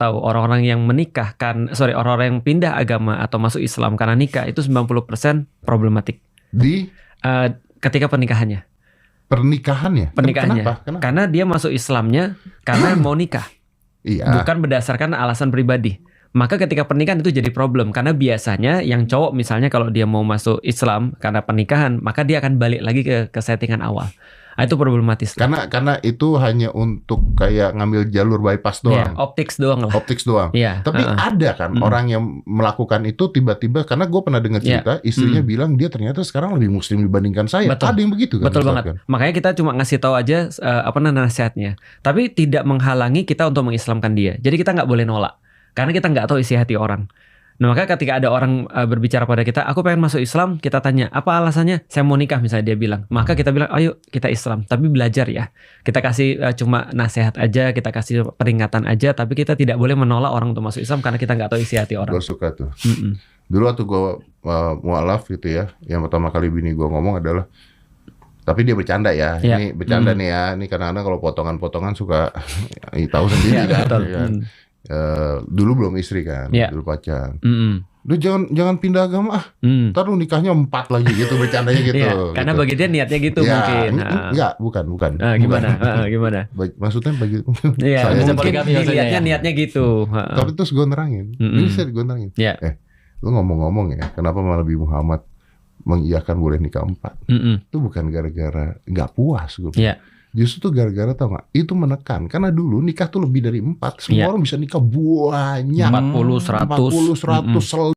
tahu orang-orang yang menikah orang-orang yang pindah agama atau masuk Islam karena nikah itu 90% problematik Di ketika pernikahannya. pernikahannya? Kenapa? Kenapa? Karena dia masuk Islamnya karena mau nikah, Iya. bukan berdasarkan alasan pribadi. Maka ketika pernikahan itu jadi problem karena biasanya yang cowok misalnya kalau dia mau masuk Islam karena pernikahan, maka dia akan balik lagi ke settingan awal. Nah, itu problematis. Karena itu hanya untuk kayak ngambil jalur bypass doang. Optics doang lah. Optics doang. Iya. Tapi ada kan orang yang melakukan itu tiba-tiba, karena gue pernah dengar cerita istrinya bilang dia ternyata sekarang lebih muslim dibandingkan saya. Betul. Ada yang begitu kan? Betul banget. Kan? Makanya kita cuma ngasih tahu aja nasihatnya. Tapi tidak menghalangi kita untuk mengislamkan dia. Jadi kita nggak boleh nolak. Karena kita nggak tahu isi hati orang. Nah, maka ketika ada orang berbicara pada kita, aku pengen masuk Islam, kita tanya, apa alasannya? Saya mau nikah misalnya, dia bilang. Maka kita bilang, ayo kita Islam, tapi belajar ya. Kita kasih cuma nasihat aja, kita kasih peringatan aja, tapi kita tidak boleh menolak orang untuk masuk Islam karena kita nggak tahu isi hati orang. Gue suka tuh. Dulu waktu gue mualaf gitu ya, yang pertama kali bini gue ngomong adalah, tapi dia bercanda ya, ini bercanda nih ya, ini kadang-kadang kalau potongan-potongan suka, tahu sendiri kan. Betul. Dulu belum istri kan, dulu pacar. Lu jangan pindah agama ntar lu nikahnya 4 lagi gitu, bercandanya gitu. Karena gitu. bagi dia niatnya gitu mungkin. Enggak, bukan. Gimana? Maksudnya bagi Iya, mungkin niatnya gitu. Tapi terus gue nerangin. Ini saya gue nerangin. Lu ngomong-ngomong ya, kenapa malah Nabi Muhammad mengiyakan boleh nikah 4? Itu bukan gara-gara nggak puas gue. Justru tuh gara-gara tau gak, itu menekan. Karena dulu nikah tuh lebih dari 4. Semua orang bisa nikah banyak, 40, 100.